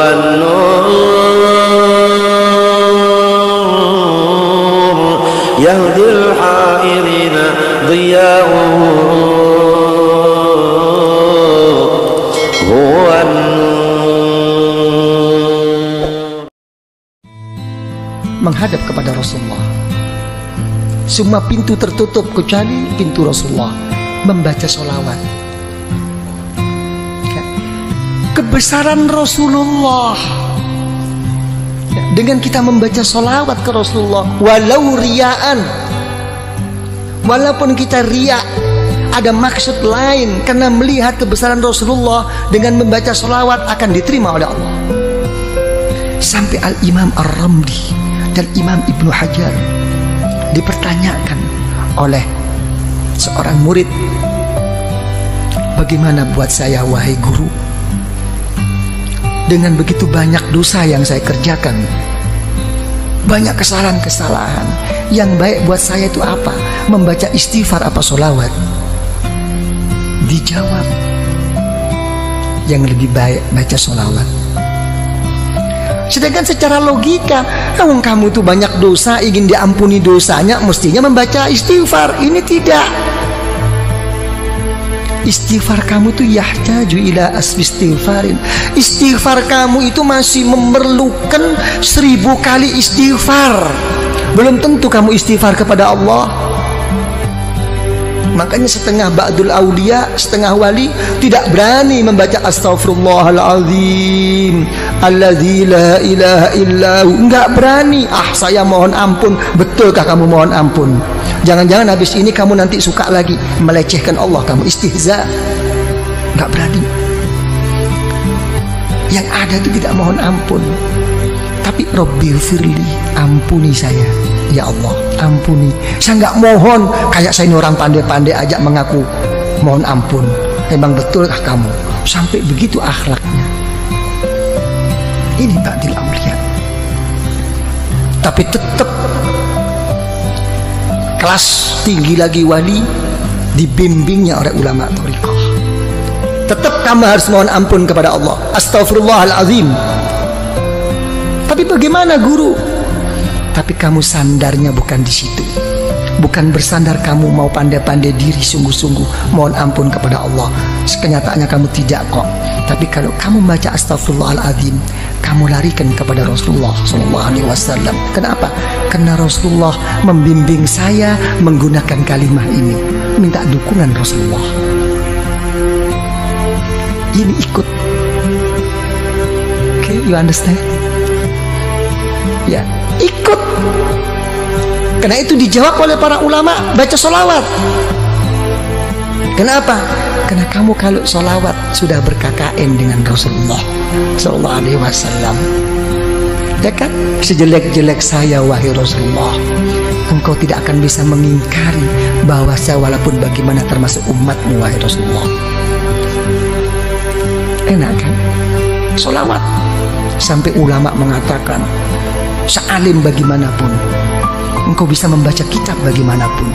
النور يهدي الحائرين ضياؤه هو النور. Menghadap kepada Rasulullah. Semua pintu tertutup kecuali pintu Rasulullah. Membaca sholawat. Kebesaran Rasulullah. Dengan kita membaca sholawat ke Rasulullah, walau riaan, walaupun kita riak, ada maksud lain karena melihat kebesaran Rasulullah, dengan membaca sholawat akan diterima oleh Allah. Sampai Al-Imam Ar-Ramli dan Imam Ibnu Hajar dipertanyakan oleh seorang murid, bagaimana buat saya wahai guru, dengan begitu banyak dosa yang saya kerjakan, banyak kesalahan-kesalahan, yang baik buat saya itu apa? Membaca istighfar apa sholawat? Dijawab, yang lebih baik baca sholawat. Sedangkan secara logika, kamu tuh banyak dosa, ingin diampuni dosanya, mestinya membaca istighfar. Ini tidak. Istighfar kamu tuh yahtaju ila asbi istighfarin. Istighfar kamu itu masih memerlukan 1000 kali istighfar. Belum tentu kamu istighfar kepada Allah. Makanya setengah ba'dul aulia, setengah wali tidak berani membaca astaghfirullahaladzim alladzi la ilaha illahu. Enggak berani. Saya mohon ampun. Betulkah kamu mohon ampun? Jangan-jangan habis ini kamu nanti suka lagi melecehkan Allah, kamu istihza. Enggak berani. Yang ada itu tidak mohon ampun, tapi Rabbighfirli, ampuni saya ya Allah, ampuni. Saya nggak mohon kayak saya ini orang pandai-pandai aja mengaku mohon ampun. Memang betulkah kamu? Sampai begitu akhlaknya. Ini ba'dil auliya. Tapi tetap kelas tinggi lagi wali, dibimbingnya oleh ulama thariqah. Tetap kamu harus mohon ampun kepada Allah. Astaghfirullahalazim. Tapi bagaimana guru? Tapi kamu sandarnya bukan di situ. Bukan bersandar kamu mau pandai-pandai diri sungguh-sungguh mohon ampun kepada Allah. Kenyataannya kamu tidak kok. Tapi kalau kamu baca astaghfirullahalazim, kamu larikan kepada Rasulullah SAW. Kenapa? Karena Rasulullah membimbing saya menggunakan kalimat ini. Minta dukungan Rasulullah. Ini ikut. Okay, you understand? Ya, ikut. Karena itu dijawab oleh para ulama, baca sholawat. Kenapa? Karena kamu kalau sholawat sudah ber-KKN dengan Rasulullah Sallallahu Alaihi Wasallam. Ya kan? Sejelek-jelek saya wahai Rasulullah, engkau tidak akan bisa mengingkari bahwa saya walaupun bagaimana termasuk umatmu wahai Rasulullah. Enak kan? Sholawat. Sampai ulama mengatakan, sealim bagaimanapun, engkau bisa membaca kitab bagaimanapun,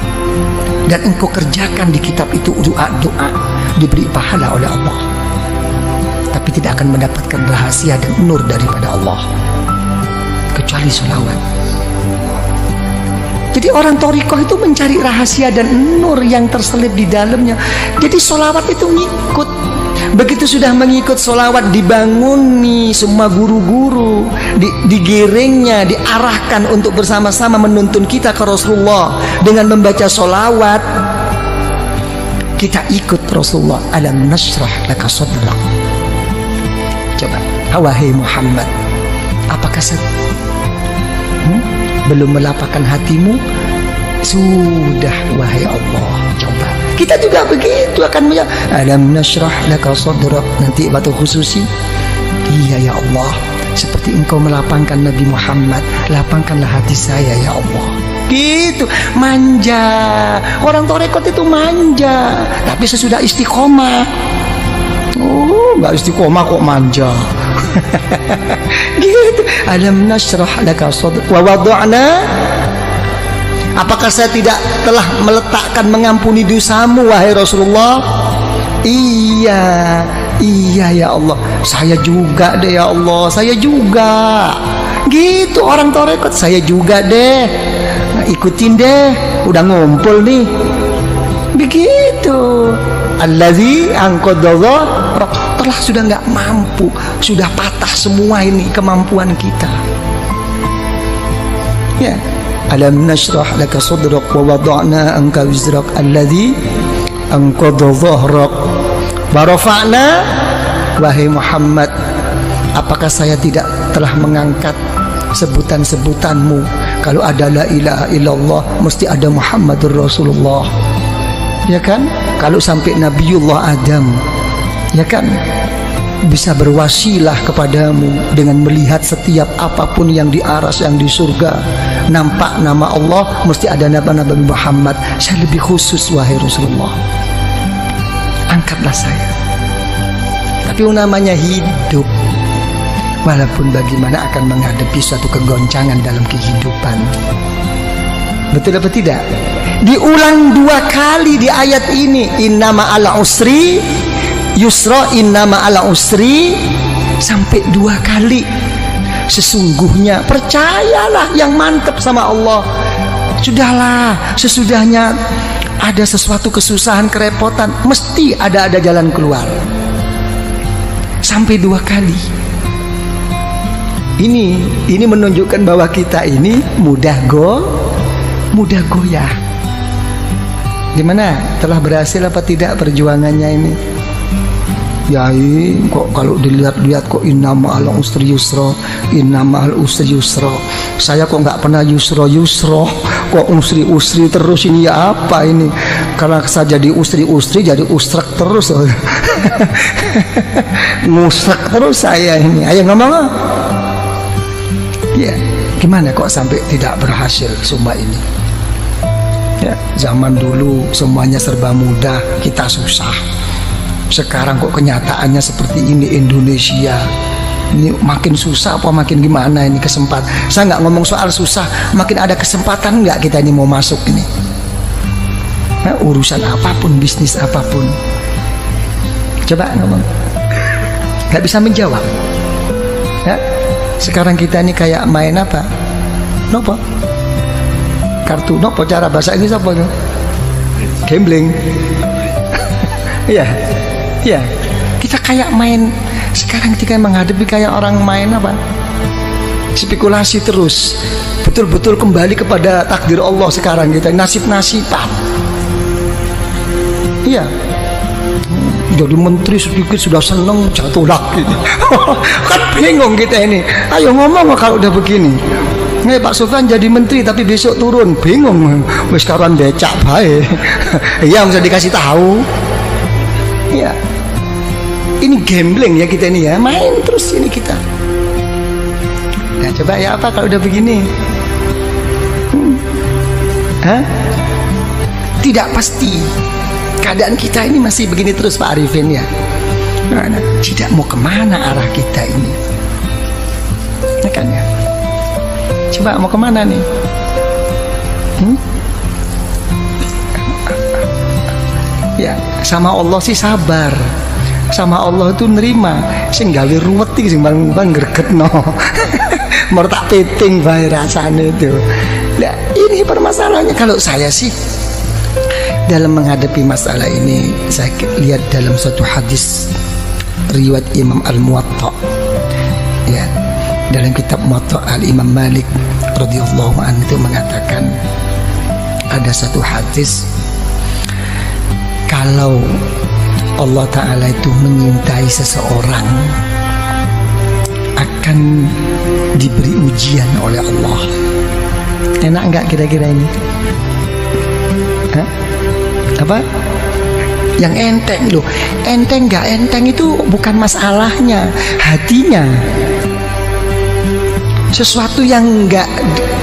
dan engkau kerjakan di kitab itu doa-doa, diberi pahala oleh Allah, tapi tidak akan mendapatkan rahasia dan nur daripada Allah kecuali sholawat. Jadi orang thariqah itu mencari rahasia dan nur yang terselip di dalamnya. Jadi sholawat itu ngikut. Begitu sudah mengikut sholawat, dibanguni semua guru-guru, digiringnya, diarahkan untuk bersama-sama menuntun kita ke Rasulullah dengan membaca sholawat. Kita ikut Rasulullah. Alam nashrah laka sadrak. Coba, wahai Muhammad, apakah saya belum melapangkan hatimu? Sudah wahai Allah. Coba kita juga begitu akan alam nashrah laka sadrak. Nanti batu khususi, iya ya Allah, seperti engkau melapangkan Nabi Muhammad, lapangkanlah hati saya ya Allah. Gitu, manja. Orang thariqat itu manja, tapi sesudah istiqomah, nggak istiqomah kok manja. Gitu. Alam nashrah laka sadrak wa wada'na. Apakah saya tidak telah meletakkan mengampuni dosamu wahai Rasulullah? Iya. Iya ya Allah, saya juga deh ya Allah, saya juga. Gitu orang tarekat, saya juga deh. Nah, ikutin deh, udah ngumpul nih. Begitu. Allazi anqadha dhahrak, telah sudah nggak mampu, sudah patah semua ini kemampuan kita. Ya, alam nashrah laka sadrak wa wada'na anka wizrak allazi anqadha dhahrak wa rafa'na. Wahai Muhammad, apakah saya tidak telah mengangkat sebutan-sebutanmu? Kalau ada la ilaha illallah mesti ada Muhammadur Rasulullah, ya kan? Kalau sampai Nabiullah Adam, ya kan, bisa berwasilah kepadamu dengan melihat setiap apapun yang di aras, yang di surga, nampak nama Allah, mesti ada nama Nabi Muhammad. Saya lebih khusus, wahai Rasulullah, angkatlah saya. Tapi namanya hidup, walaupun bagaimana akan menghadapi suatu kegoncangan dalam kehidupan. Betul apa tidak? Diulang 2 kali di ayat ini, innama ala usri yusra, innama ala usri, sampai 2 kali. Sesungguhnya, percayalah yang mantap sama Allah. Sudahlah, sesudahnya ada sesuatu kesusahan, kerepotan, mesti ada jalan keluar. Sampai 2 kali. Ini menunjukkan bahwa kita ini mudah goyah. Gimana? Telah berhasil apa tidak perjuangannya ini? Ya, kok kalau dilihat-lihat kok innama al usri yusra, innama al usri yusra. Saya kok nggak pernah yusra, kok usri terus ini, ya apa ini? Karena saya jadi usri jadi usrak terus. Ngusrak terus saya ini. Ayo ngomong. Ya, gimana kok sampai tidak berhasil semua ini? Ya, zaman dulu semuanya serba mudah, kita susah. Sekarang kok kenyataannya seperti ini Indonesia. Ini makin susah apa makin gimana ini kesempatan? Saya nggak ngomong soal susah, makin ada kesempatan nggak kita ini mau masuk ini? Nah, urusan apapun, bisnis apapun. Coba ngomong. Nggak bisa menjawab. Ya? Sekarang kita ini kayak main apa? Nopo? Kartu, nopo cara bahasa Inggris apa? Gambling. Iya. Ya, kita kayak main. Sekarang kita menghadapi kayak orang main apa? Spekulasi terus. Betul-betul kembali kepada takdir Allah sekarang kita, nasib-nasiban. Iya. Jadi menteri sedikit sudah seneng, jatuh lagi. Kan bingung kita ini. Ayo ngomong kalau udah begini. Nih Pak Sofyan jadi menteri tapi besok turun, bingung. Wis karuan becak bae. Iya, bisa dikasih tahu. Iya. Ini gambling ya kita ini ya, main terus ini kita. Nah, coba ya apa kalau udah begini? Hah? Tidak pasti. Keadaan kita ini masih begini terus Pak Arifin ya. Nah, tidak mau kemana arah kita ini? Ya kan ya? Coba mau kemana nih? Ya, sama Allah sih sabar. Sama Allah itu nerima, sing gawe ruwet iki sing bang gregetno. Mau tak peting bae rasane itu. Nah, ini permasalahannya. Kalau saya sih dalam menghadapi masalah ini, saya lihat dalam suatu hadis riwayat Imam Al-Muwatta. Ya, dalam kitab Muwatta Al-Imam Malik radhiyallahu anhu itu mengatakan ada satu hadis, kalau Allah Ta'ala itu menyintai seseorang akan diberi ujian oleh Allah. Enak enggak kira-kira ini? Hah? Apa? Yang enteng loh. Enteng enggak enteng itu bukan masalahnya, hatinya. Sesuatu yang enggak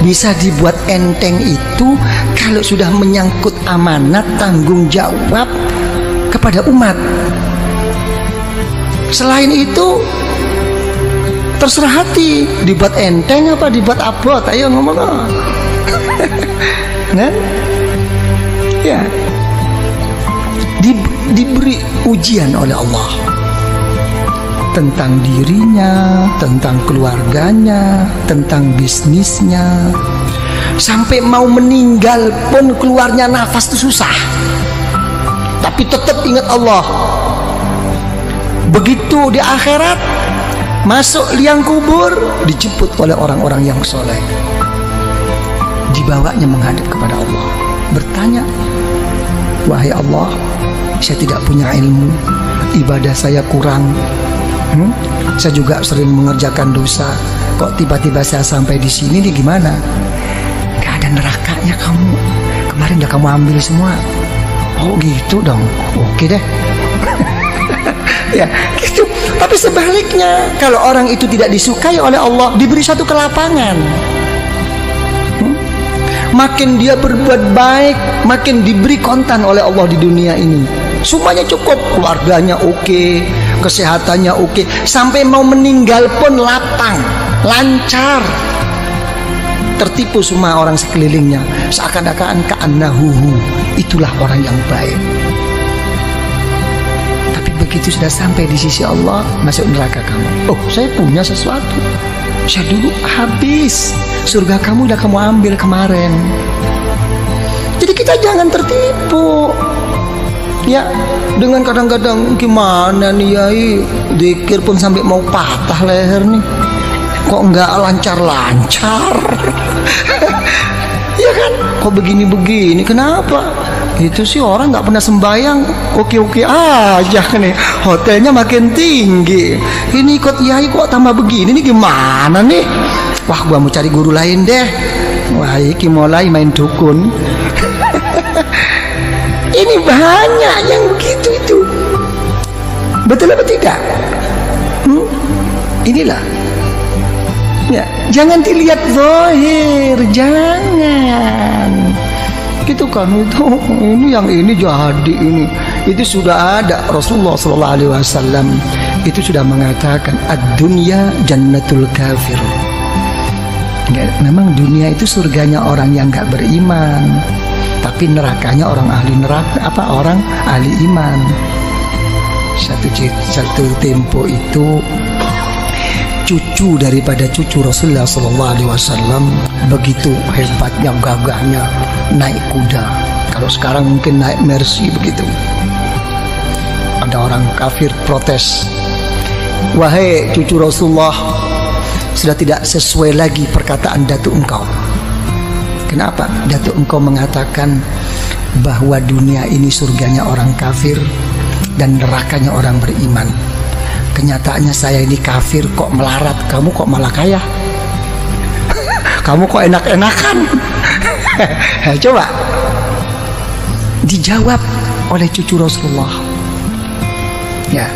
bisa dibuat enteng itu kalau sudah menyangkut amanat, tanggung jawab kepada umat. Selain itu terserah hati, dibuat enteng apa dibuat abot. Ayo ngomong. Nah, ya, diberi ujian oleh Allah. tentang dirinya, tentang keluarganya, tentang bisnisnya. Sampai mau meninggal pun keluarnya nafas itu susah, tapi tetap ingat Allah. Begitu di akhirat, masuk liang kubur, dijemput oleh orang-orang yang soleh, dibawanya menghadap kepada Allah, bertanya, wahai Allah, saya tidak punya ilmu, ibadah saya kurang, saya juga sering mengerjakan dosa, kok tiba-tiba saya sampai di sini nih, gimana? Gak ada nerakanya kamu, kemarin udah kamu ambil semua. Oh gitu dong, oke deh. Ya gitu. Tapi sebaliknya, kalau orang itu tidak disukai oleh Allah, diberi satu kelapangan, makin dia berbuat baik, makin diberi kontan oleh Allah di dunia ini. Semuanya cukup, keluarganya oke, kesehatannya oke, sampai mau meninggal pun lapang, lancar, tertipu semua orang sekelilingnya, seakan-akan ka'annahuhu, itulah orang yang baik. Tapi begitu sudah sampai di sisi Allah, masuk neraka kamu. Oh, saya punya sesuatu, saya dulu habis, surga kamu udah kamu ambil kemarin. Jadi kita jangan tertipu ya, dengan kadang-kadang gimana nih yai, zikir pun sampai mau patah leher nih, kok nggak lancar-lancar. Ya kan, kok begini-begini, kenapa? Itu sih orang nggak pernah sembayang, oke-oke aja nih, hotelnya makin tinggi, ini ikut yai kok tambah begini nih, gimana nih? Wah, gua mau cari guru lain deh. Wah, iki mulai main dukun. Ini banyak yang begitu itu. Betul apa tidak? Inilah. Ya, jangan dilihat zahir, jangan. Gitu kan, ini yang ini jadi ini. Itu sudah ada, Rasulullah SAW itu sudah mengatakan ad-dunya jannatul kafir. Ya, memang dunia itu surganya orang yang nggak beriman, tapi nerakanya orang ahli neraka, orang ahli iman. Satu tempo itu cucu daripada cucu Rasulullah SAW begitu hebatnya, gagahnya, naik kuda. Kalau sekarang mungkin naik Mercy begitu. Ada orang kafir protes, wahai cucu Rasulullah, sudah tidak sesuai lagi perkataan datuk engkau. Kenapa? Datuk engkau mengatakan bahwa dunia ini surganya orang kafir dan nerakanya orang beriman. Kenyataannya saya ini kafir kok melarat, kamu kok malah kaya. Kamu kok enak-enakan. Coba dijawab oleh cucu Rasulullah. Ya,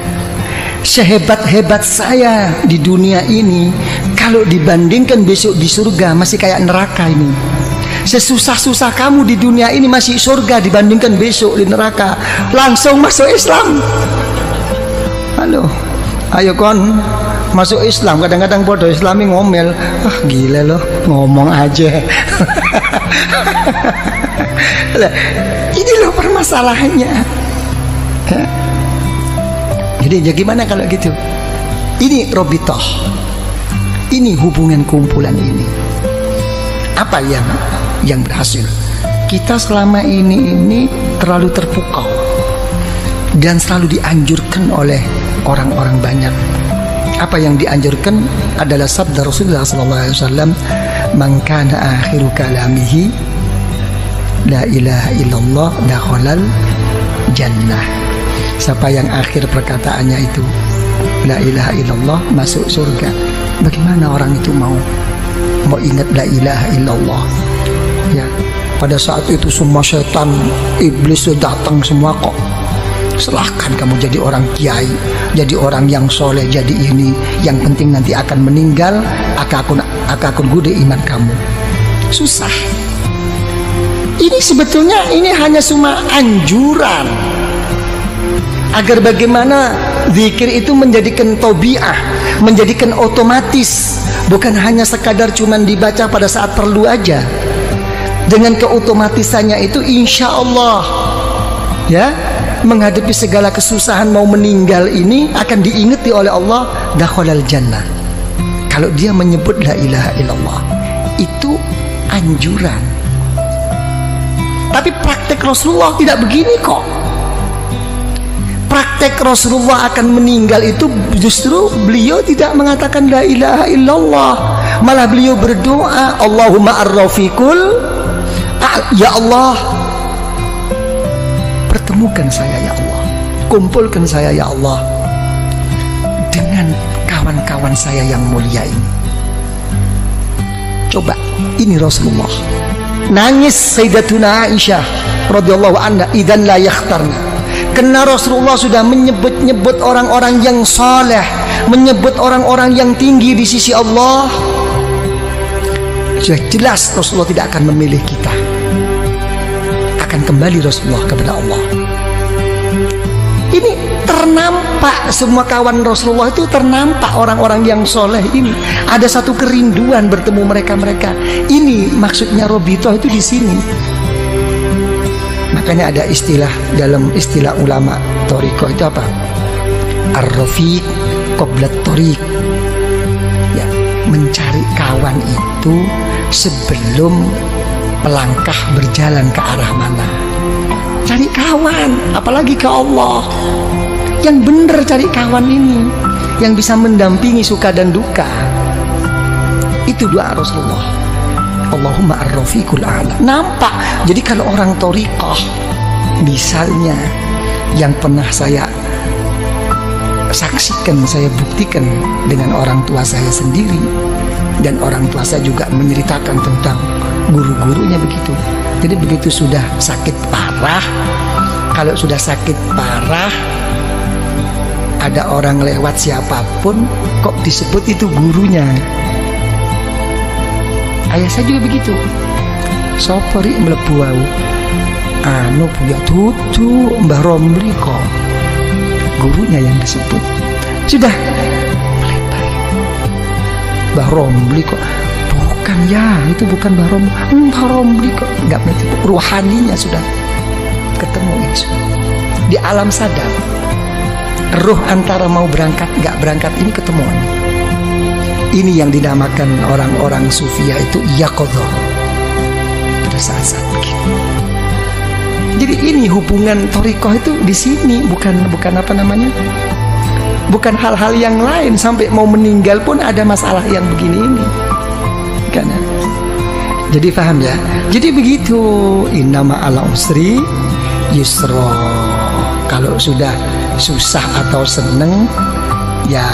sehebat-hebat saya di dunia ini, kalau dibandingkan besok di surga masih kayak neraka ini. Sesusah-susah kamu di dunia ini masih surga, dibandingkan besok di neraka. Langsung masuk Islam. Halo, ayo kon masuk Islam. Kadang-kadang bodoh Islami ngomel, ah gila loh, ngomong aja. Ini loh permasalahannya. Jadi ya gimana kalau gitu? Ini robitoh, ini hubungan kumpulan ini. Apa yang berhasil? Kita selama ini terlalu terpukau dan selalu dianjurkan oleh orang-orang banyak. Apa yang dianjurkan adalah sabda Rasulullah SAW, man kana akhiru kalamihi la ilaha illallah dakhalal jannah. Siapa yang akhir perkataannya itu la ilaha illallah, masuk surga. Bagaimana orang itu mau ingat la ilaha illallah? Ya, pada saat itu semua setan, iblis sudah datang semua kok. Silahkan kamu jadi orang kiai, jadi orang yang soleh, jadi ini. Yang penting nanti akan meninggal, akan gude iman kamu. Susah. Ini sebetulnya ini hanya cuma anjuran agar bagaimana zikir itu menjadikan tabiah, menjadikan otomatis, bukan hanya sekadar cuman dibaca pada saat perlu aja. Dengan keotomatisannya itu insya Allah ya menghadapi segala kesusahan mau meninggal ini akan diingati oleh Allah, dakhalal jannah. Kalau dia menyebut la ilaha illallah, itu anjuran. Tapi praktek Rasulullah tidak begini kok. Praktek Rasulullah akan meninggal itu justru beliau tidak mengatakan la ilaha illallah, malah beliau berdoa, Allahumma ar-rafiqul, ya Allah, pertemukan saya ya Allah, kumpulkan saya ya Allah dengan kawan-kawan saya yang mulia ini. Coba, ini Rasulullah. Nangis Sayyidatuna Aisyah radhiyallahu anha, idzan la yakhtarna. Karena Rasulullah sudah menyebut-nyebut orang-orang yang saleh, menyebut orang-orang yang tinggi di sisi Allah. Sudah jelas Rasulullah tidak akan memilih kita. Akan kembali Rasulullah kepada Allah. Ini ternampak, semua kawan Rasulullah itu ternampak orang-orang yang soleh ini. Ada satu kerinduan bertemu mereka-mereka. Ini maksudnya Robito itu di sini. Makanya ada istilah dalam istilah ulama Thariqah itu apa? Ar-rafiq qablat thariq. Ya, mencari kawan itu sebelum pelangkah berjalan ke arah mana. Cari kawan, apalagi ke Allah. Yang benar cari kawan ini, yang bisa mendampingi suka dan duka. Itu doa Rasulullah. Allahumma ar-rafiqul a'la. Nampak. Jadi kalau orang thariqah, misalnya yang pernah saya saksikan, saya buktikan dengan orang tua saya sendiri, dan orang tua saya juga menceritakan tentang guru-gurunya begitu. Jadi begitu sudah sakit parah, kalau sudah sakit parah, ada orang lewat siapapun kok disebut itu gurunya. Ayah saya juga begitu. Sopori mlebu wau. Anu punya tutu Mbah Romli kok. Gurunya yang disebut. Sudah melebar. Mbah Romli kok. Bukan ya, itu bukan Mbah Romli. Mbah Romli kok. Enggak berarti ruhaninya sudah ketemu itu. Di alam sadar. Ruh antara mau berangkat enggak berangkat ini ketemuan. Ini yang dinamakan orang-orang sufia itu yaqadhah. Pada saat-saat begini. Jadi ini hubungan thariqah itu di sini, bukan apa namanya? Bukan hal-hal yang lain, sampai mau meninggal pun ada masalah yang begini ini. Karena jadi paham ya? Jadi begitu, innama ala usri yusra. Kalau sudah susah atau seneng, ya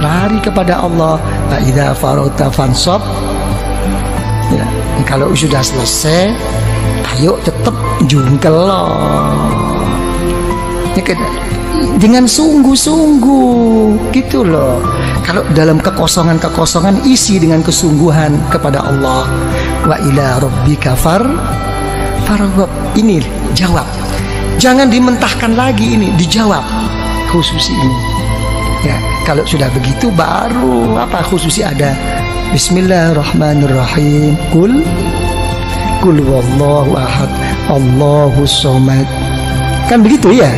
lari kepada Allah. Fa idza faragta fansab. Ya, kalau sudah selesai, ayo tetap jungkel loh. Ya, dengan sungguh-sungguh gitu loh. Kalau dalam kekosongan isi dengan kesungguhan kepada Allah. Wa ila rabbika farghab. Ini jawab. Jangan dimentahkan lagi, ini dijawab khusus ini. Ya, kalau sudah begitu baru apa khususnya ada Bismillahirrahmanirrahim. Kul wallahu ahad, Allahus somad. Kan begitu ya.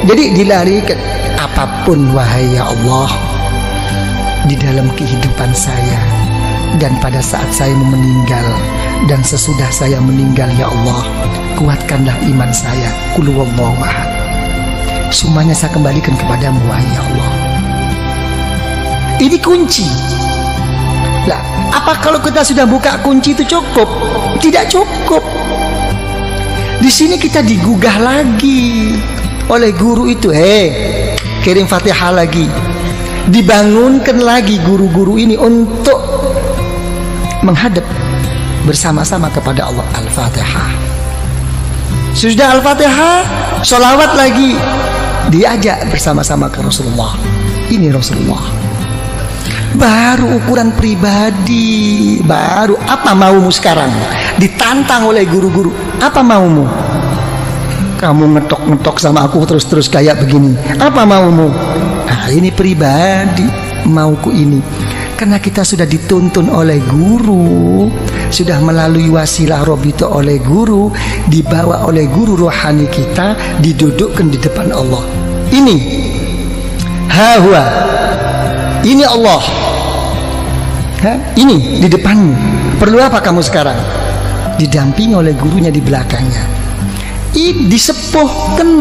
Jadi dilarikan apapun wahai ya Allah di dalam kehidupan saya dan pada saat saya meninggal dan sesudah saya meninggal ya Allah, kuatkanlah iman saya. Kul wallahu ahad. Semuanya saya kembalikan kepadamu wahai ya Allah. Ini kunci. Lah, apa kalau kita sudah buka kunci itu cukup? Tidak cukup. Di sini kita digugah lagi oleh guru itu. Kirim Fatihah lagi. Dibangunkan lagi guru-guru ini untuk menghadap bersama-sama kepada Allah. Al-Fatihah. Sudah Al-Fatihah, sholawat lagi. Diajak bersama-sama ke Rasulullah. Ini Rasulullah. Baru ukuran pribadi. Baru apa maumu sekarang? Ditantang oleh guru-guru. Apa maumu? Kamu ngetok-ngetok sama aku terus-terus kayak begini. Apa maumu? Nah, ini pribadi. Mauku ini. Karena kita sudah dituntun oleh guru, sudah melalui wasilah robito oleh guru, dibawa oleh guru rohani kita, didudukkan di depan Allah. Ini hawa, ini Allah. Ini di depanmu. Perlu apa kamu sekarang? Didampingi oleh gurunya di belakangnya. Ini disepuhkan,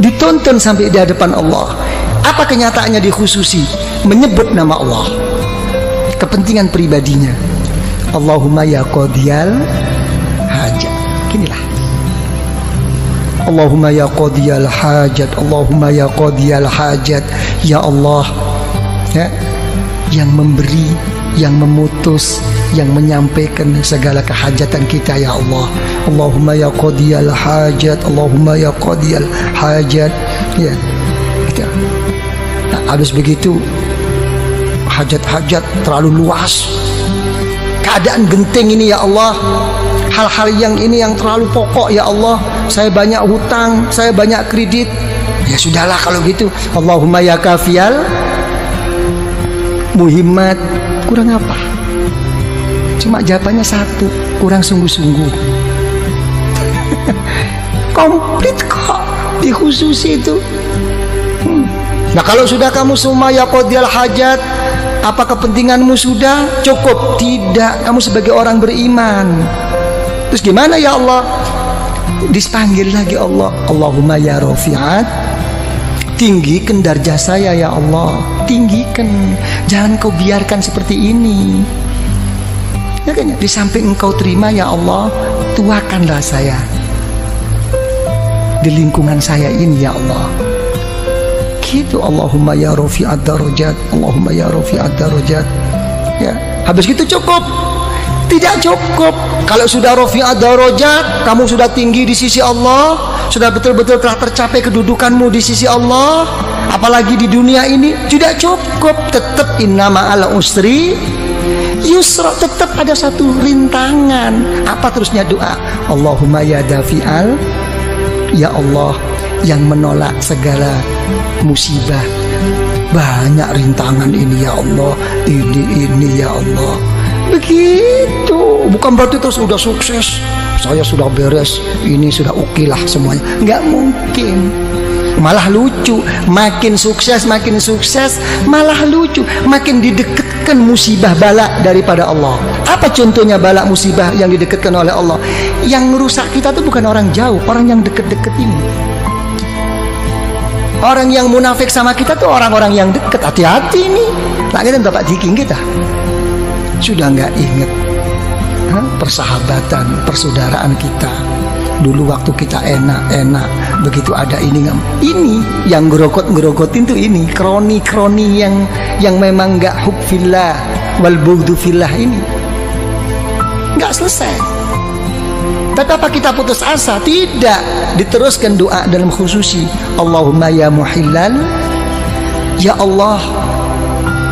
dituntun sampai di hadapan Allah. Apa kenyataannya dikhususi? Menyebut nama Allah, kepentingan pribadinya. Allahumma ya qadiyal hajat. Ginilah. Allahumma ya qadiyal hajat. Allahumma ya qadiyal hajat. Ya Allah, ya, yang memberi, yang memutus, yang menyampaikan segala kehajatan kita, ya Allah. Allahumma ya qadiyal hajat. Allahumma ya qadiyal hajat. Ya, gitu. Nah, habis begitu hajat-hajat terlalu luas, keadaan genting ini, ya Allah, hal-hal yang ini yang terlalu pokok, ya Allah, saya banyak hutang, saya banyak kredit. Ya sudahlah kalau gitu. Allahumma ya kafiyal muhimmat. Kurang apa? Cuma jawabannya satu, kurang sungguh-sungguh. Komplit kok di khusus itu. Nah kalau sudah kamu semua ya qadiyal hajat, apa kepentinganmu sudah cukup? Tidak, kamu sebagai orang beriman. Terus gimana ya Allah? Dipanggil lagi Allah. Allahumma ya rafi'at, tinggikan darjah saya ya Allah, tinggikan, jangan kau biarkan seperti ini. Ya kan? Di samping engkau terima ya Allah, tuakanlah saya di lingkungan saya ini ya Allah. Gitu. Allahumma ya rafi'ad darajat. Allahumma ya rafi'ad darajat. Ya, habis gitu cukup? Tidak cukup. Kalau sudah rafi'ad darajat, kamu sudah tinggi di sisi Allah, sudah betul-betul telah tercapai kedudukanmu di sisi Allah, apalagi di dunia ini, tidak cukup. Tetap inna ma'al usri yusra, tetap ada satu rintangan. Apa terusnya doa? Allahumma ya dafi'al, ya Allah yang menolak segala musibah. Banyak rintangan ini ya Allah, ini ya Allah. Begitu. Bukan berarti terus sudah sukses, saya sudah beres, ini sudah oke lah semuanya. Nggak mungkin. Malah lucu, makin sukses malah lucu, makin didekatkan musibah bala daripada Allah. Apa contohnya bala musibah yang didekatkan oleh Allah? Yang merusak kita tuh bukan orang jauh, orang yang deket-deket ini. Orang yang munafik sama kita tuh orang-orang yang dekat. Hati-hati nih. Nah, kita dapat diking kita. Sudah nggak inget persahabatan, persaudaraan kita. Dulu waktu kita enak-enak, begitu ada ini yang ngerokot-ngerokotin tuh ini kroni-kroni yang memang nggak hub fillah wal bughdu fillah ini. Nggak selesai. Tetap kita putus asa? Tidak. Diteruskan doa dalam khususi. Allahumma ya muhillal, ya Allah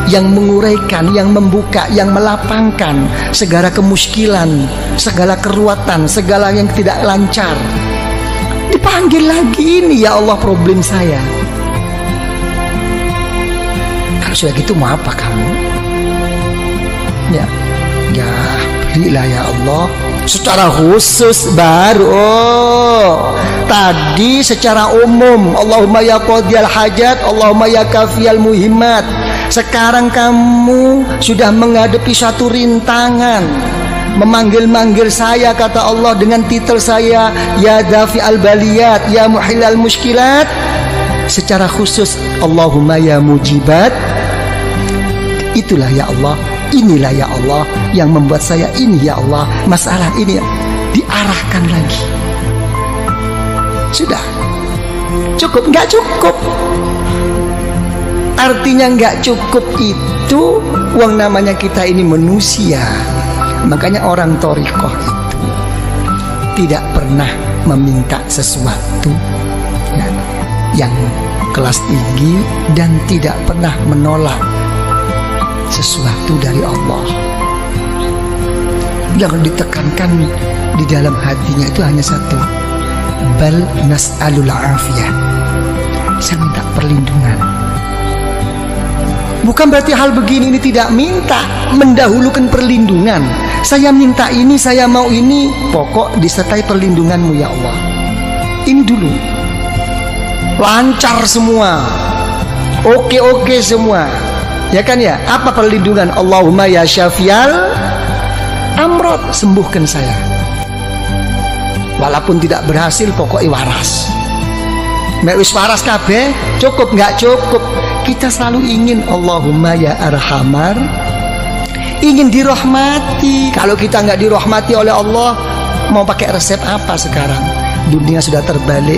yang menguraikan, yang membuka, yang melapangkan segala kemuskilan, segala keruatan, segala yang tidak lancar. Dipanggil lagi ini, ya Allah problem saya. Kalau sudah gitu mau apa kamu? Ya berilah ya Allah. Secara khusus baru. Tadi secara umum Allahumma ya qadiyal hajat, Allahumma ya kafiyal muhimmat. Sekarang kamu sudah menghadapi satu rintangan, memanggil-manggil saya, kata Allah, dengan titel saya ya dafi al baliyat, ya muhillal muskilat. Secara khusus Allahumma ya mujibat. Itulah ya Allah, inilah ya Allah yang membuat saya ini ya Allah, masalah ini diarahkan lagi. Sudah cukup? Nggak cukup. Artinya nggak cukup itu uang namanya kita ini manusia. Makanya orang thariqah itu tidak pernah meminta sesuatu yang kelas tinggi dan tidak pernah menolak sesuatu dari Allah. Yang ditekankan di dalam hatinya itu hanya satu, bal nas'alul afiyah, saya minta perlindungan. Bukan berarti hal begini ini tidak minta, mendahulukan perlindungan. Saya minta ini, saya mau ini, pokok disertai perlindunganmu ya Allah. Ini dulu. Lancar semua. Oke semua. Ya kan ya? Apa perlindungan? Allahumma ya syafial amrod, sembuhkan saya. Walaupun tidak berhasil, pokoknya waras. Mek wis waras kabeh, cukup nggak cukup? Kita selalu ingin Allahumma ya arhamar, ingin dirahmati. Kalau kita nggak dirahmati oleh Allah, mau pakai resep apa sekarang? Dunia sudah terbalik.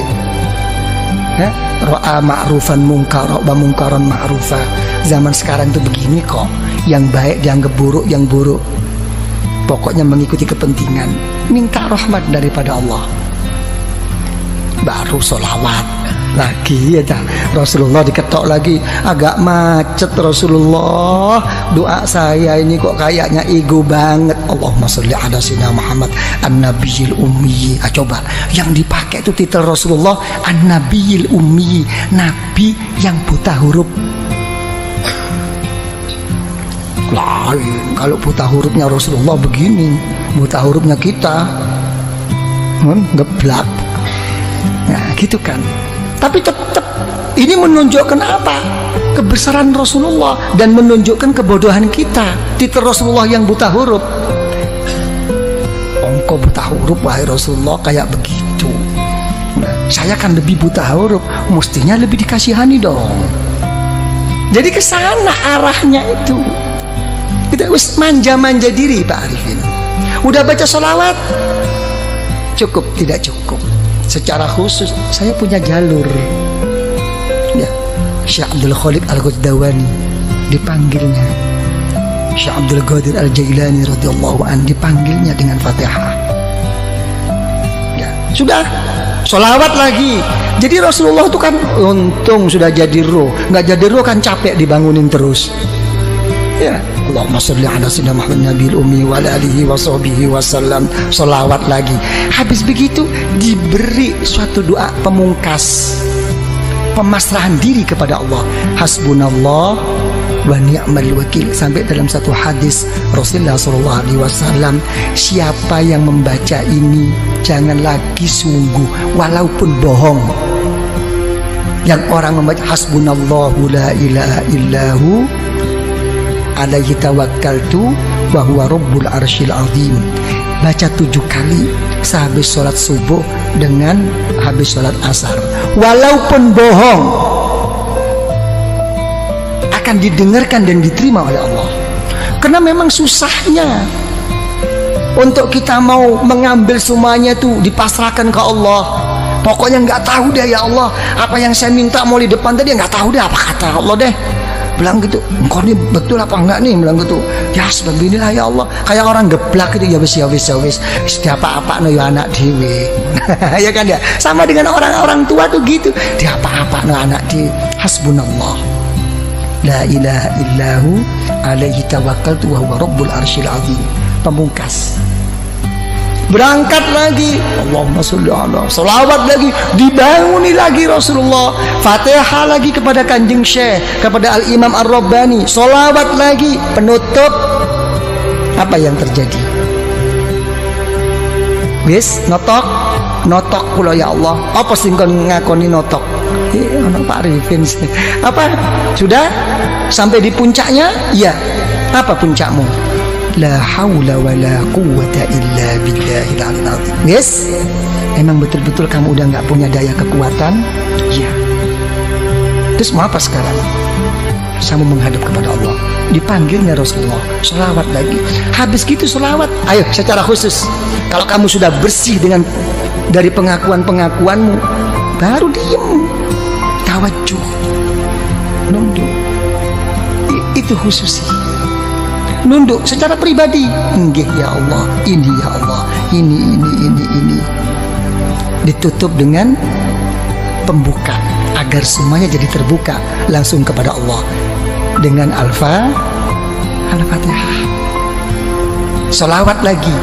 Ra'a ma'rufan munkar wa munkaran ma'rufa. Zaman sekarang itu begini kok. Yang baik dianggap buruk, yang buruk pokoknya mengikuti kepentingan. Minta rahmat daripada Allah, baru sholawat lagi ya. Rasulullah diketok lagi, agak macet Rasulullah. Doa saya ini kok kayaknya ego banget. Allahumma sholli ala sayyidina Muhammad an-nabiyil ummi. Coba yang dipakai itu titel Rasulullah an-nabiyil ummi, nabi yang buta huruf. Lain kalau buta hurufnya Rasulullah begini, buta hurufnya kita geblak. Nah gitu kan. Tapi tetap ini menunjukkan apa? Kebesaran Rasulullah dan menunjukkan kebodohan kita. Titel Rasulullah yang buta huruf. Engkau buta huruf wahai Rasulullah kayak begitu. Nah, saya kan lebih buta huruf, mestinya lebih dikasihani dong. Jadi ke sana arahnya itu. Kita harus manja-manja diri Pak Arifin. Udah baca sholawat? Cukup, tidak cukup. Secara khusus saya punya jalur ya. Syekh Abdul Khaliq Al-Ghazdawani dipanggilnya, Syekh Abdul Qadir Al-Jailani radhiyallahu an dipanggilnya dengan Fatihah ya. Sudah sholawat lagi. Jadi Rasulullah itu kan untung sudah jadi roh. Nggak jadi roh kan capek dibangunin terus ya. Allahumma sholli ala sayyidina Muhammad nabiyil ummi wa ala alihi wa sahbihi wasallam. Sholawat lagi. Habis begitu diberi suatu doa pemungkas, pemasrahan diri kepada Allah. Hasbunallah wa ni'mal wakil. Sampai dalam satu hadis Rasulullah SAW, siapa yang membaca ini jangan lagi sungguh walaupun bohong. Yang orang membaca hasbunallahu la ilaha illahu alaihi tawakkaltu wa huwa rabbul arsyil azim, baca 7 kali sehabis sholat subuh dengan habis sholat asar, walaupun bohong akan didengarkan dan diterima oleh Allah. Karena memang susahnya untuk kita mau mengambil semuanya itu dipasrahkan ke Allah. Pokoknya nggak tahu deh ya Allah, apa yang saya minta mau di depan tadi nggak tahu deh apa kata Allah deh. Bilang gitu, engkau ini betul apa enggak nih? Bilang gitu, ya sebeginilah ya Allah. Kayak orang geblak gitu, ya wis. Setiap apa no ya anak dewe. Ya kan ya. Sama dengan orang-orang tua tuh gitu. Dia apa no anak dewe. Hasbunallah. La ilaha illahu alaihi tawakkaltu wa huwa rabbul arsyil azim. Pemungkas. Berangkat lagi, Allahumma sholli ala, sholawat lagi, dibanguni lagi Rasulullah, Fatihah lagi kepada Kanjeng Syekh, kepada Al-Imam Ar-Rabbani, sholawat lagi, penutup. Apa yang terjadi? Wis notok kula ya Allah. Apa sing kon ngakoni notok? Ana Pak Arifin. Apa? Sudah sampai di puncaknya? Iya. Apa puncakmu? La haula wa la quwwata illa billahil aliyil azim. Yes, emang betul-betul kamu udah nggak punya daya kekuatan? Iya. Terus mau apa sekarang? Kamu menghadap kepada Allah. Dipanggilnya Rasulullah, sholawat lagi. Habis gitu sholawat. Ayo secara khusus. Kalau kamu sudah bersih dengan dari pengakuan-pengakuanmu, baru diem, tawajuh, nunduk. Itu khusus. Nunduk secara pribadi. Nggih ya Allah, ini ya Allah, ini. Ditutup dengan pembuka agar semuanya jadi terbuka langsung kepada Allah dengan Al-Fatihah. Sholawat lagi.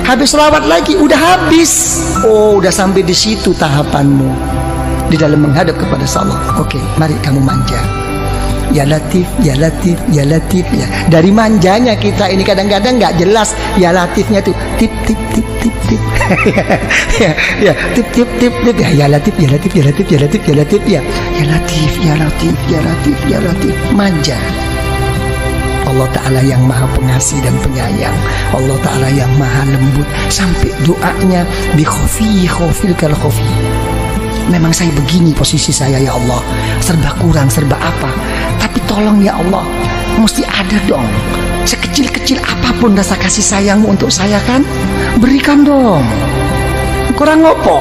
Habis sholawat lagi, udah habis. Oh, udah sampai di situ tahapanmu di dalam menghadap kepada Allah. Oke, mari kamu manja. ya Latif, ya Latif, ya Latif ya. Dari manjanya kita ini kadang-kadang nggak jelas ya Latifnya tuh tip tip tip tip tip ya tip tip tip tip ya Latif, ya Latif, ya Latif, ya Latif, ya Latif ya Latif, ya Latif, ya Latif, ya Latif. Manja. Allah Ta'ala yang maha pengasih dan penyayang, Allah Ta'ala yang maha lembut. Sampai doanya bi khofil kal khofi. Memang saya begini posisi saya ya Allah, serba kurang, serba apa, tapi tolong ya Allah, mesti ada dong. Sekecil-kecil apapun rasa kasih sayangmu untuk saya kan, berikan dong. Kurang ngopo?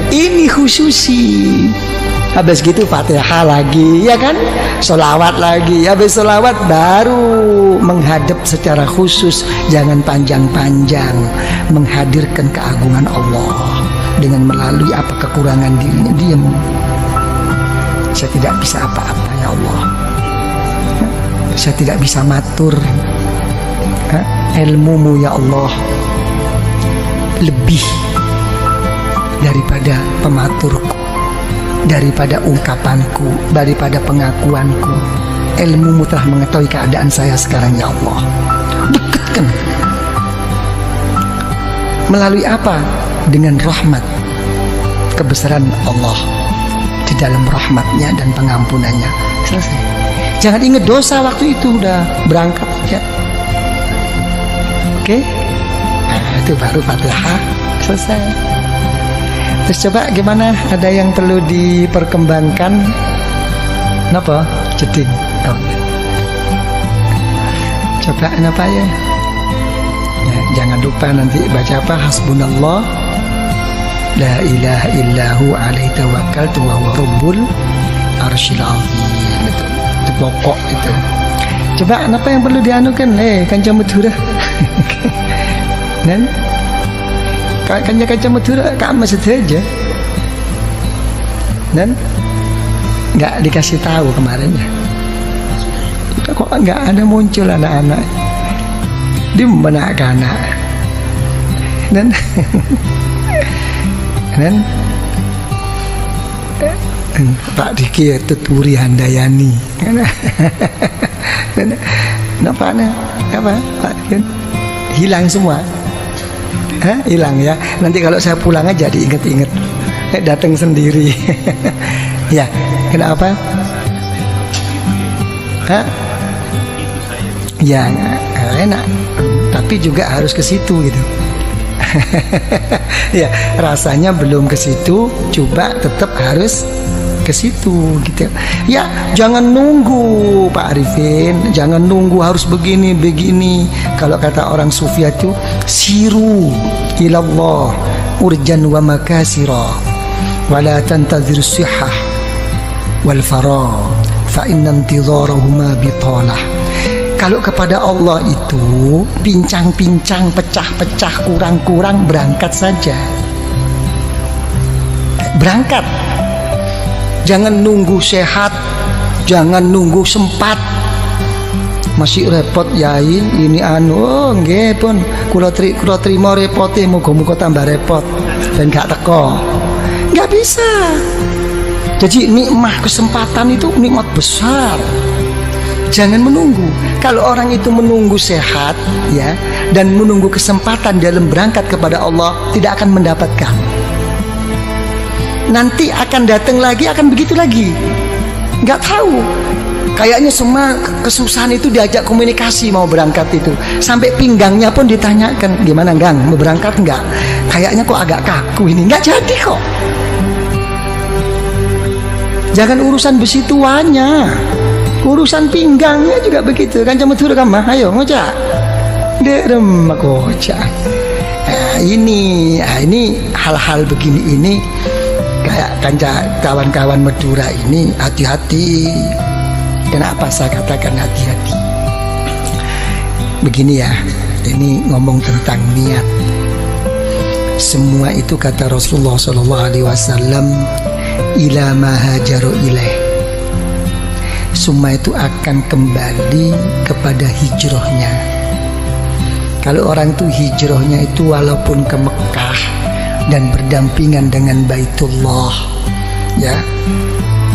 Ini khususi. Habis gitu Fatihah lagi, ya kan? Sholawat lagi. Habis sholawat baru menghadap secara khusus, jangan panjang-panjang, menghadirkan keagungan Allah dengan melalui apa kekurangan dirinya. Diam. Saya tidak bisa apa-apa ya Allah. Saya tidak bisa matur. Ilmumu ya Allah lebih daripada pematurku, daripada ungkapanku, daripada pengakuanku. Ilmumu telah mengetahui keadaan saya sekarang ya Allah. Dekatkan. Melalui apa? Dengan rahmat, kebesaran Allah di dalam rahmatnya dan pengampunannya. Selesai. Jangan ingat dosa waktu itu, udah berangkat aja. Oke? Nah, itu baru Fatihah selesai. Terus coba gimana? Ada yang perlu diperkembangkan? Kenapa? Jeding. Oh. Coba kenapa ya? Ya, jangan lupa nanti baca apa? Hasbunallah la ilaha illahu alaihi tawakkaltu wa huwa rabbul arsyil azim. Itu pokok itu. Coba apa yang perlu dianukan? Kanca Madura. Dan kanca Madura kamu saja. Dan nggak dikasih tahu kemarin ya. Kok nggak ada muncul anak-anak di mana anak. Dan Pak Diki tuturi Handayani. Apa Pak Diki hilang semua. Hilang ya. Nanti kalau saya pulang aja diinget-inget. Datang sendiri. Ya, kenapa? Ya enak, tapi juga harus ke situ gitu. Ya, rasanya belum ke situ, coba tetap harus ke situ gitu. Ya, jangan nunggu Pak Arifin, jangan nunggu harus begini. Kalau kata orang sufi itu siru ilallah urjan wa makasira wala tantazir sihah wal farah fa inna intidharahuma bitalah. Kalau kepada Allah itu pincang-pincang, pecah-pecah, kurang-kurang, berangkat saja. Berangkat. Jangan nunggu sehat, jangan nunggu sempat. Masih repot yai, ini nggih pun kula trimo repote, muga-muga tambah repot dan gak teko. Gak bisa. Jadi nikmat kesempatan itu nikmat besar. Jangan menunggu. Kalau orang itu menunggu sehat ya dan menunggu kesempatan dalam berangkat kepada Allah, tidak akan mendapatkan. Nanti akan datang lagi, akan begitu lagi. Nggak tahu. Kayaknya semua kesusahan itu diajak komunikasi mau berangkat itu. Sampai pinggangnya pun ditanyakan, gimana Gang, mau berangkat nggak? Kayaknya kok agak kaku ini. Nggak jadi kok. Jangan urusan besi tuanya. Urusan pinggangnya juga begitu. Kan cuma turun kamah, ayo ngocak. Derem ngocak. Ini hal-hal begini ini kayak kanca kawan-kawan Madura ini hati-hati. Kenapa saya katakan hati-hati? Begini ya, ini ngomong tentang niat. Semua itu kata Rasulullah SAW, ila ma hajaru ilaih. Semua itu akan kembali kepada hijrahnya. Kalau orang itu hijrahnya itu walaupun ke Mekah dan berdampingan dengan Baitullah, ya,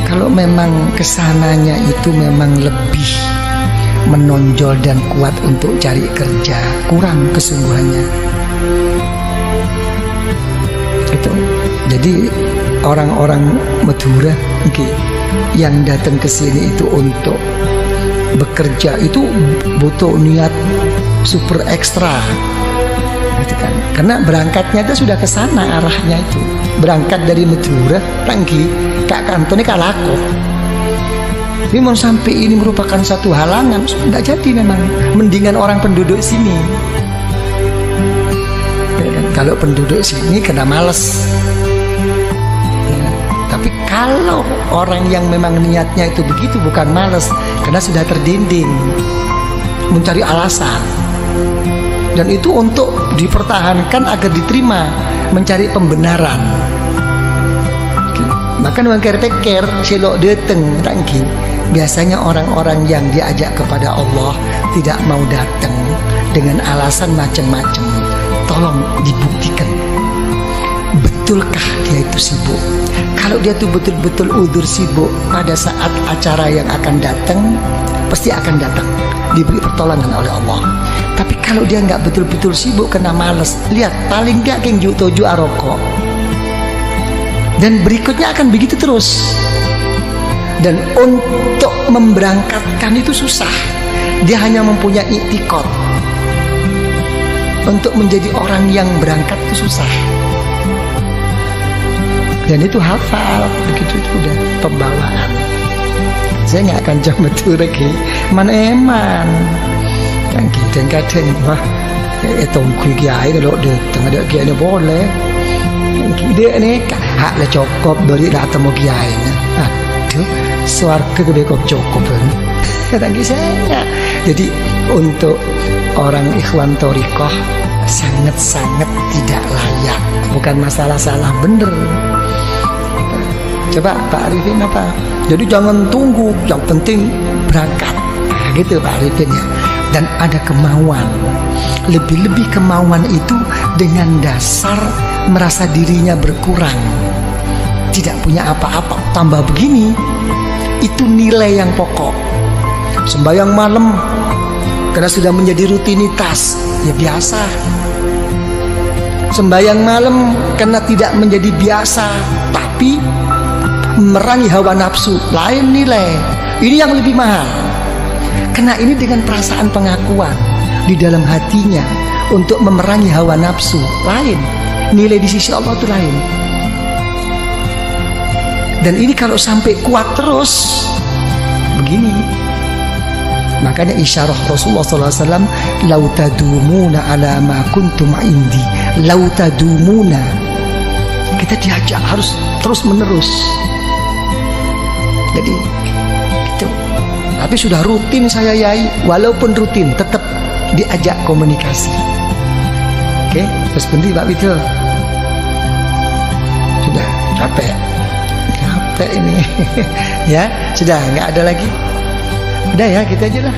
kalau memang kesananya itu memang lebih menonjol dan kuat untuk cari kerja, kurang kesungguhannya. Itu. Jadi orang-orang Madura yang datang ke sini itu untuk bekerja itu butuh niat super ekstra, gitu kan? Karena berangkatnya itu sudah ke sana arahnya itu. Berangkat dari Madura, tangki kak kantone kalako. Ini mau sampai ini merupakan satu halangan, nggak jadi memang. Mendingan orang penduduk sini. Kalau penduduk sini kena males. Ya. Tapi kalau orang yang memang niatnya itu begitu, bukan males, karena sudah terdinding, mencari alasan. Dan itu untuk dipertahankan agar diterima, mencari pembenaran. Maka memang care selok dateng tangki. Biasanya orang-orang yang diajak kepada Allah tidak mau datang dengan alasan macam-macam. Tolong dibuktikan, betulkah dia itu sibuk? Kalau dia itu betul-betul udzur sibuk, pada saat acara yang akan datang, pasti akan datang, diberi pertolongan oleh Allah. Tapi kalau dia nggak betul-betul sibuk, kena males, lihat paling nggak kengju toju aroko. Dan berikutnya akan begitu terus. Dan untuk memberangkatkan itu susah. Dia hanya mempunyai iktikad. Untuk menjadi orang yang berangkat itu susah. Dan itu hafal, begitu itu udah pembawaan. Saya nggak akan jam betul lagi. Man eman. Kadang-kadang wah, tongkui kiai kalau datang ada kiai boleh. Dia ni hak lah cukup beri datang mau kiai. Aduh, suarga gede kok cukup kan? Kata saya. Jadi untuk orang ikhwan thoriqah sangat-sangat tidak layak. Bukan masalah salah bener. Coba Pak Arifin apa? Jadi jangan tunggu, yang penting berangkat. Nah, gitu Pak Arifin ya. Dan ada kemauan. Lebih-lebih kemauan itu dengan dasar merasa dirinya berkurang, tidak punya apa-apa, tambah begini. Itu nilai yang pokok. Sembahyang malam karena sudah menjadi rutinitas, ya biasa. Sembahyang malam karena tidak menjadi biasa, tapi merangi hawa nafsu, lain nilai. Ini yang lebih mahal. Karena ini dengan perasaan pengakuan di dalam hatinya untuk memerangi hawa nafsu, lain. Nilai di sisi Allah itu lain. Dan ini kalau sampai kuat terus begini. Makanya isyarah Rasulullah SAW, lau tadumuna ala ma kuntum indi, lau tadumuna. Kita diajak harus terus menerus. Jadi gitu. Tapi sudah rutin saya yai, walaupun rutin tetap diajak komunikasi. Oke, terus bendi Pak Wito. Sudah capek ini. Ya, sudah nggak ada lagi. Udah ya, gitu aja lah.